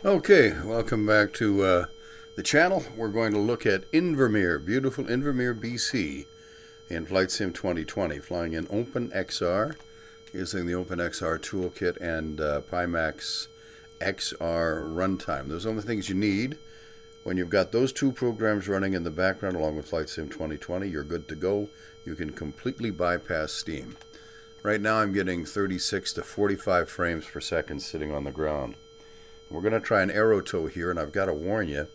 Okay, welcome back to the channel. We're going to look at Invermere, Beautiful Invermere BC in Flight Sim 2020, flying in OpenXR, using the OpenXR toolkit and Pimax XR runtime. Those are the things you need. When you've got those two programs running in the background along with Flight Sim 2020, you're good to go. You can completely bypass Steam. Right now I'm getting 36 to 45 frames per second sitting on the ground. We're going to try an Aerotow here, and I've got to warn you,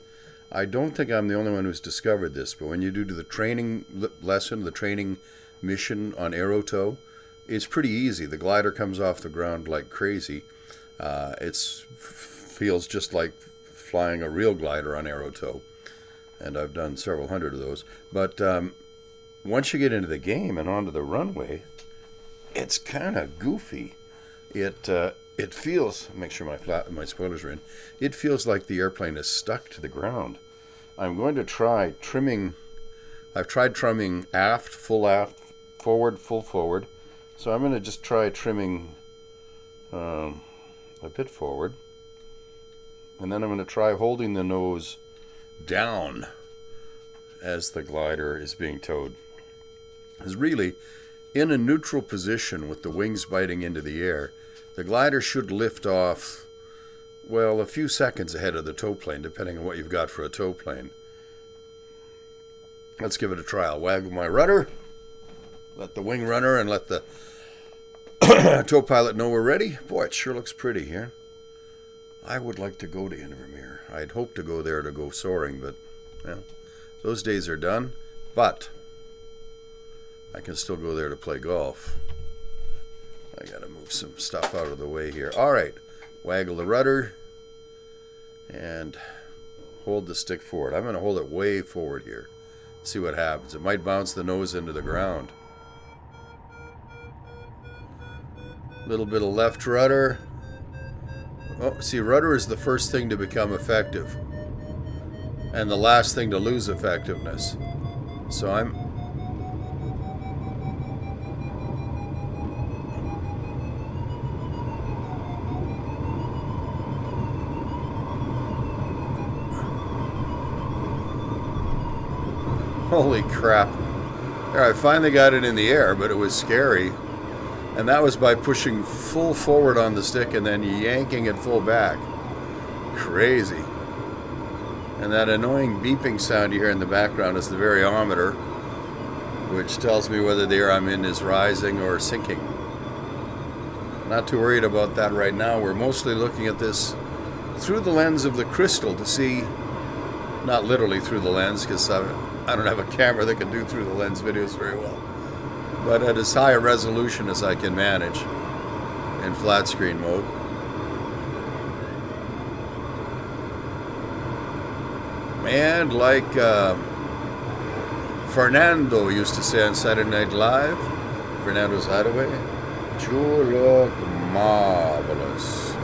I don't think I'm the only one who's discovered this, but when you do the training lesson, the training mission on Aerotow, it's pretty easy. The glider comes off the ground like crazy. It feels just like flying a real glider on Aerotow, and I've done several hundred of those. But once you get into the game and onto the runway, it's kind of goofy. It feels, make sure my spoilers are in, it feels like the airplane is stuck to the ground. I'm going to try trimming, I've tried trimming aft, forward, full forward. So I'm going to just try trimming a bit forward. And then I'm going to try holding the nose down as the glider is being towed. Because really, in a neutral position with the wings biting into the air, the glider should lift off, well, a few seconds ahead of the tow plane, depending on what you've got for a tow plane. Let's give it a try. I'll waggle my rudder, let the wing runner and let the tow pilot know we're ready. Boy, it sure looks pretty here. I would like to go to Invermere. I'd hoped to go there to go soaring, but well, those days are done. But I can still go there to play golf. I gotta move some stuff out of the way here. All right, waggle the rudder and hold the stick forward. I'm gonna hold it way forward here. See what happens. It might bounce the nose into the ground. Little bit of left rudder. Oh, see, rudder is the first thing to become effective and the last thing to lose effectiveness. So I'm holy crap. There, I finally got it in the air, but it was scary. And that was by pushing full forward on the stick and then yanking it full back. Crazy. And that annoying beeping sound you hear in the background is the variometer, which tells me whether the air I'm in is rising or sinking. Not too worried about that right now. We're mostly looking at this through the lens of the Crystal to see, not literally through the lens, because I don't have a camera that can do through the lens videos very well, but at as high a resolution as I can manage in flat screen mode. And like Fernando used to say on Saturday Night Live, Fernando's Hideaway, you look marvelous.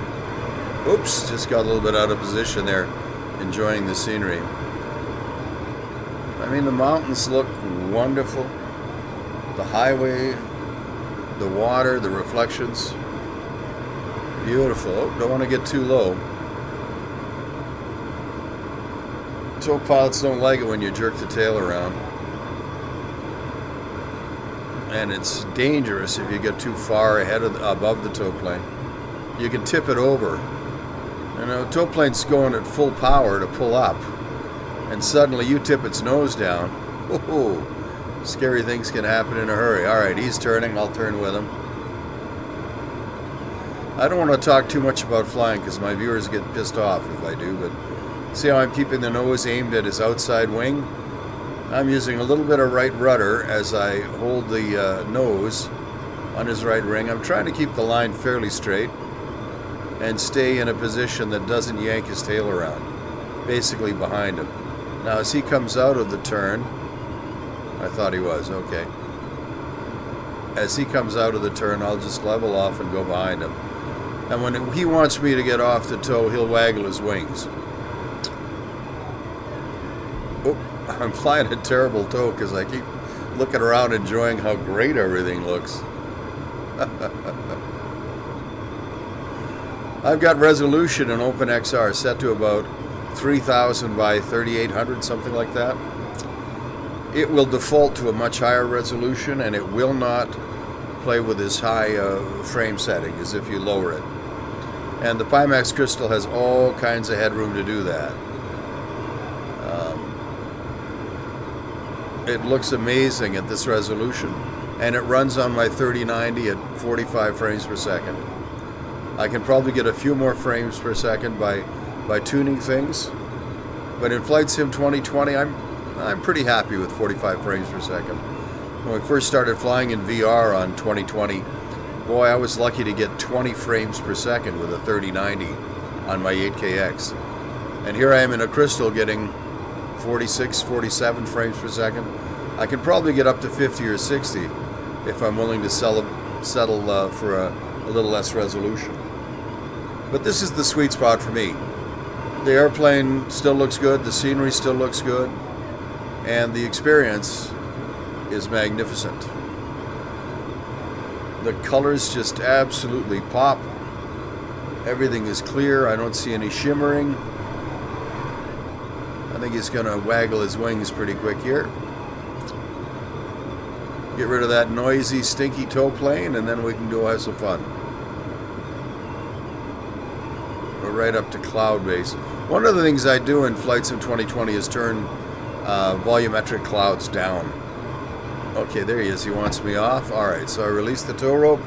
Oops, just got a little bit out of position there, enjoying the scenery. I mean, the mountains look wonderful. The highway, the water, the reflections. Beautiful. Oh, don't want to get too low. Tow pilots don't like it when you jerk the tail around. And it's dangerous if you get too far above the tow plane. You can tip it over. You know, tow plane's going at full power to pull up, and suddenly you tip its nose down. Whoa, scary things can happen in a hurry. All right, he's turning. I'll turn with him. I don't want to talk too much about flying because my viewers get pissed off if I do, but see how I'm keeping the nose aimed at his outside wing? I'm using a little bit of right rudder as I hold the nose on his right wing. I'm trying to keep the line fairly straight and stay in a position that doesn't yank his tail around, basically behind him. Now as he comes out of the turn, I thought he was, okay. As he comes out of the turn, I'll just level off and go behind him. And when he wants me to get off the tow, he'll waggle his wings. Oh, I'm flying a terrible tow because I keep looking around enjoying how great everything looks. I've got resolution in OpenXR set to about 3000 by 3800, something like that. It will default to a much higher resolution, and it will not play with as high frame setting as if you lower it. And the PImax Crystal has all kinds of headroom to do that. It looks amazing at this resolution, and it runs on my 3090 at 45 frames per second. I can probably get a few more frames per second by tuning things, but in Flight Sim 2020, I'm pretty happy with 45 frames per second. When we first started flying in VR on 2020, boy, I was lucky to get 20 frames per second with a 3090 on my 8KX. And here I am in a Crystal getting 46, 47 frames per second. I can probably get up to 50 or 60 if I'm willing to settle for a little less resolution. But this is the sweet spot for me. The airplane still looks good, the scenery still looks good, and the experience is magnificent. The colors just absolutely pop. Everything is clear. I don't see any shimmering. I think he's going to waggle his wings pretty quick here. Get rid of that noisy, stinky tow plane, and then we can go have some fun. We're right up to cloud base. One of the things I do in Flight Sim 2020 is turn volumetric clouds down. Okay, there he is. He wants me off. Alright, so I release the tow rope.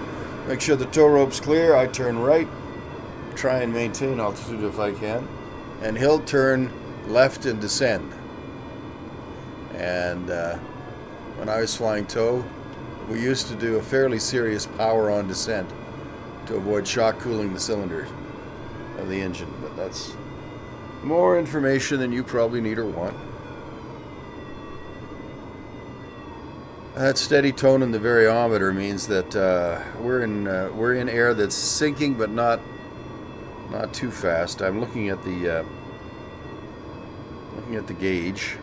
Make sure the tow rope's clear. I turn right. Try and maintain altitude if I can. And he'll turn left and descend. And when I was flying tow, we used to do a fairly serious power on descent to avoid shock cooling the cylinders of the engine. But that's more information than you probably need or want. That steady tone in the variometer means that we're in air that's sinking, but not too fast. I'm looking at the gauge.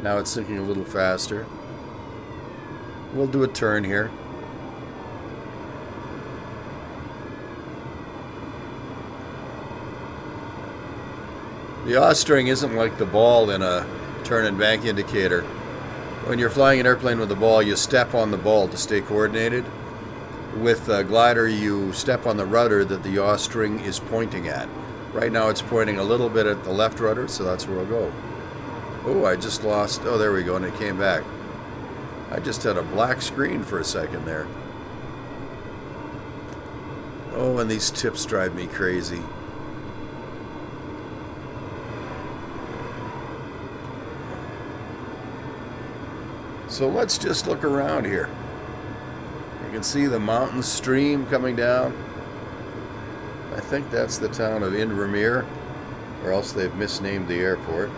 Now it's sinking a little faster. We'll do a turn here. The yaw string isn't like the ball in a turn and bank indicator. When you're flying an airplane with a ball, you step on the ball to stay coordinated. With a glider, you step on the rudder that the yaw string is pointing at. Right now it's pointing a little bit at the left rudder, so that's where we'll go. Oh, I just lost... Oh, there we go, and it came back. I just had a black screen for a second there. Oh, and these tips drive me crazy. So let's just look around here. You can see the mountain stream coming down. I think that's the town of Invermere, or else they've misnamed the airport.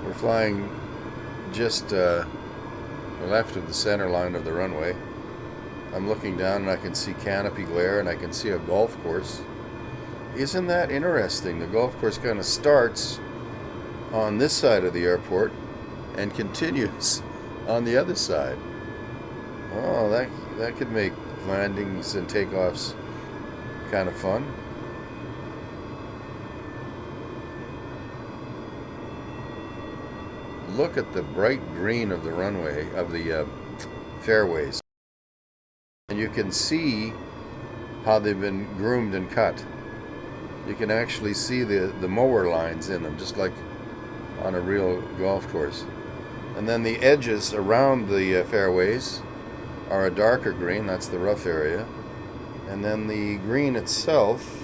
We're flying just left of the center line of the runway. I'm looking down and I can see canopy glare and I can see a golf course. Isn't that interesting? The golf course kind of starts on this side of the airport and continues on the other side. Oh, that could make landings and takeoffs kind of fun. Look at the bright green of the runway, of the fairways. And you can see how they've been groomed and cut. You can actually see the mower lines in them, just like on a real golf course. And then the edges around the fairways are a darker green, that's the rough area. And then the green itself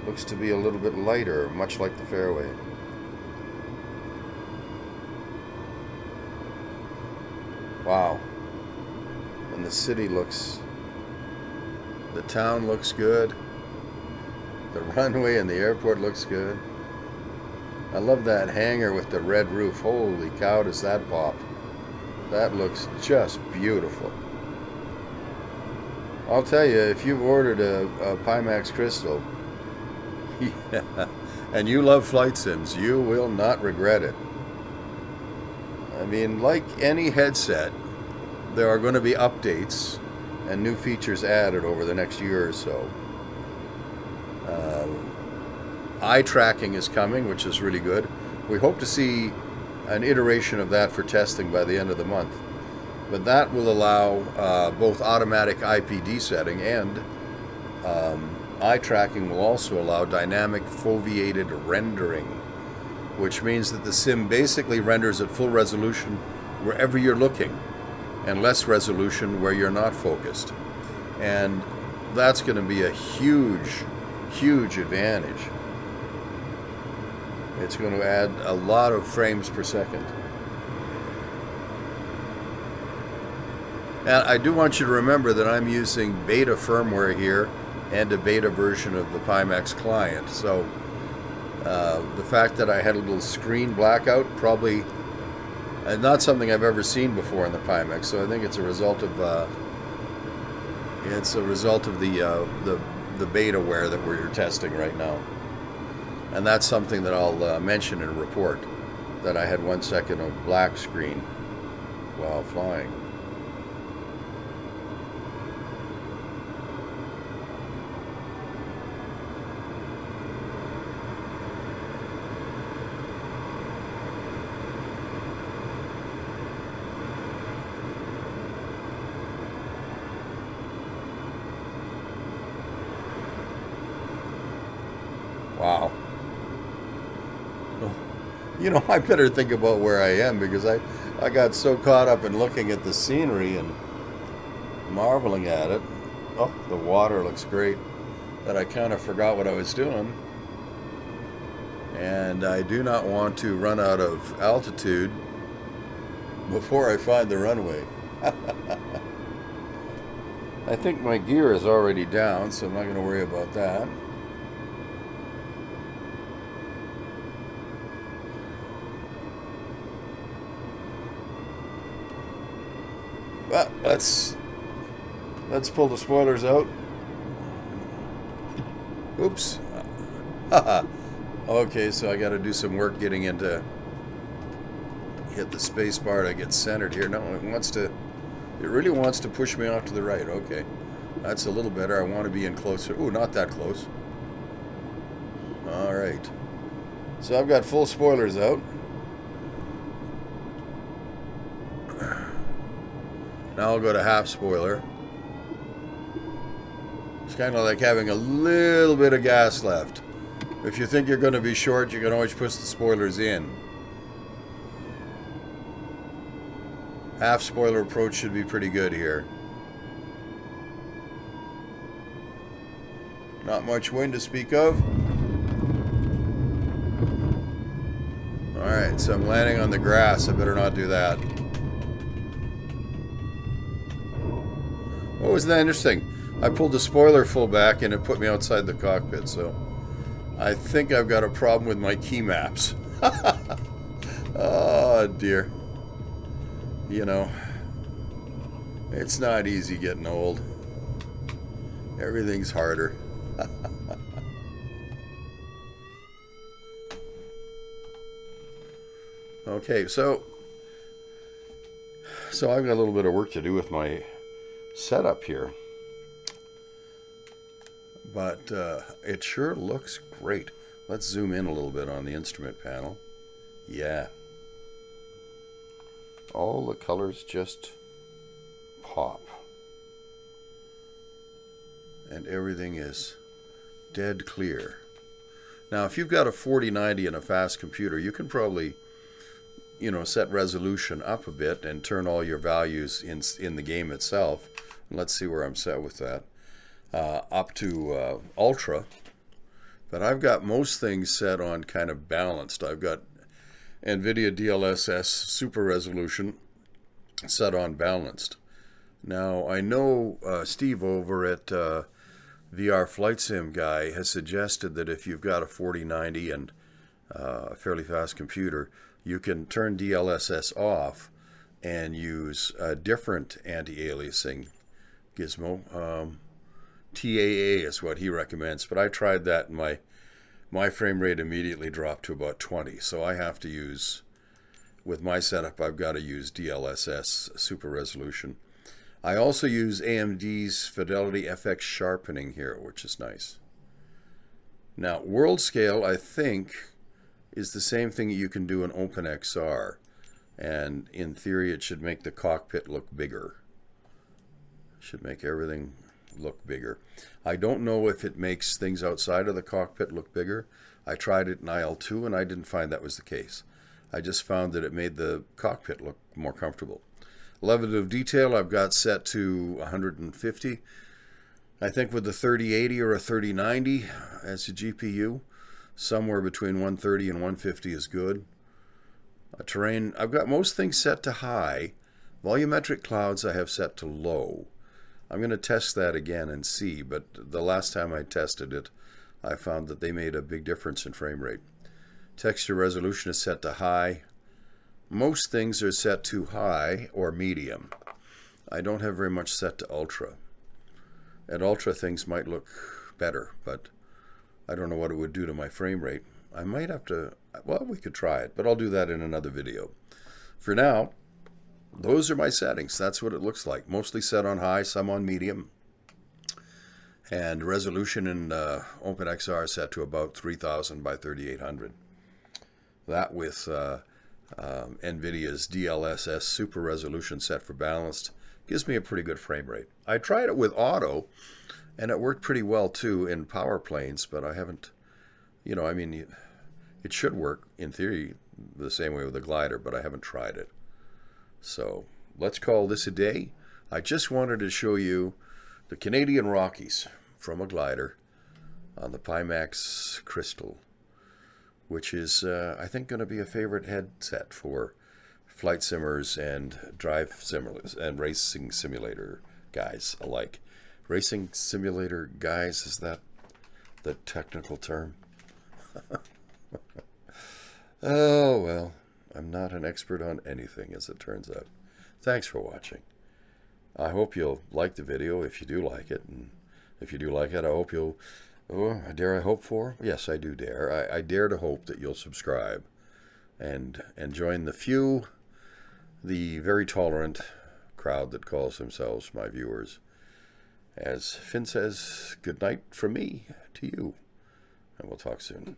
looks to be a little bit lighter, much like the fairway. Wow. And the city looks, the town looks good. The runway and the airport looks good. I love that hangar with the red roof. Holy cow, does that pop. That looks just beautiful. I'll tell you, if you've ordered a PImax Crystal, and you love flight sims, you will not regret it. I mean, like any headset, there are going to be updates, and new features added over the next year or so. Eye tracking is coming, which is really good. We hope to see an iteration of that for testing by the end of the month. But that will allow both automatic IPD setting, and eye tracking will also allow dynamic foveated rendering, which means that the sim basically renders at full resolution wherever you're looking and less resolution where you're not focused. And that's going to be a huge, huge advantage. It's going to add a lot of frames per second. And I do want you to remember that I'm using beta firmware here and a beta version of the Pimax Client. So the fact that I had a little screen blackout, probably not something I've ever seen before in the Pimax. So I think it's a result of the betaware that we're testing right now. And that's something that I'll mention in a report, that I had 1 second of black screen while flying. Wow. You know, I better think about where I am, because I got so caught up in looking at the scenery and marveling at it. Oh, the water looks great, that I kind of forgot what I was doing. And I do not want to run out of altitude before I find the runway. I think my gear is already down, so I'm not going to worry about that. Well, let's pull the spoilers out. Oops. Okay, so I got to do some work getting into, hit the space bar to get centered here. No, it really wants to push me off to the right. Okay, that's a little better. I want to be in closer. Ooh, not that close. All right. So I've got full spoilers out. Now I'll go to half spoiler. It's kind of like having a little bit of gas left. If you think you're going to be short, you can always push the spoilers in. Half spoiler approach should be pretty good here. Not much wind to speak of. Alright, so I'm landing on the grass. I better not do that. Oh, isn't that interesting? I pulled the spoiler full back and it put me outside the cockpit, so I think I've got a problem with my key maps. Oh dear. You know, it's not easy getting old. Everything's harder. Okay, so I've got a little bit of work to do with my setup here, but it sure looks great. Let's zoom in a little bit on the instrument panel. Yeah, all the colors just pop, and everything is dead clear. Now, if you've got a 4090 and a fast computer, you can probably, you know, set resolution up a bit and turn all your values in the game itself. Let's see where I'm set with that. Up to ultra, but I've got most things set on kind of balanced. I've got NVIDIA DLSS super resolution set on balanced. Now I know Steve over at VR Flight Sim Guy has suggested that if you've got a 4090 and a fairly fast computer, you can turn DLSS off and use a different anti-aliasing gizmo. TAA is what he recommends, but I tried that and my frame rate immediately dropped to about 20. So I have to use, with my setup, I've got to use DLSS super resolution. I also use AMD's Fidelity FX sharpening here, which is nice. Now, world scale, I think, is the same thing you can do in OpenXR. And in theory, it should make the cockpit look bigger. Should make everything look bigger. I don't know if it makes things outside of the cockpit look bigger. I tried it in IL2 and I didn't find that was the case. I just found that it made the cockpit look more comfortable. Level of detail I've got set to 150. I think with the 3080 or a 3090 as a GPU, somewhere between 130 and 150 is good. Terrain, I've got most things set to high. Volumetric clouds I have set to low. I'm going to test that again and see, but the last time I tested it, I found that they made a big difference in frame rate. Texture resolution is set to high. Most things are set to high or medium. I don't have very much set to ultra. At ultra, things might look better, but I don't know what it would do to my frame rate. I might have to, well, we could try it, but I'll do that in another video. For now, those are my settings. That's what it looks like. Mostly set on high, some on medium. And resolution in OpenXR set to about 3000 by 3800. That with NVIDIA's DLSS Super Resolution set for balanced gives me a pretty good frame rate. I tried it with auto, and it worked pretty well too in power planes, but I haven't, you know, I mean, it should work in theory the same way with the glider, but I haven't tried it. So let's call this a day. I just wanted to show you the Canadian Rockies from a glider on the Pimax Crystal, which is, I think, going to be a favorite headset for flight simmers and drive simulators and racing simulator guys alike. Racing simulator guys, is that the technical term? Oh, well, I'm not an expert on anything, as it turns out. Thanks for watching. I hope you'll like the video if you do like it. And if you do like it, I hope you'll... Oh, dare I hope for? Yes, I do dare. I dare to hope that you'll subscribe and join the few, the very tolerant crowd that calls themselves my viewers. As Finn says, good night from me to you, and we'll talk soon.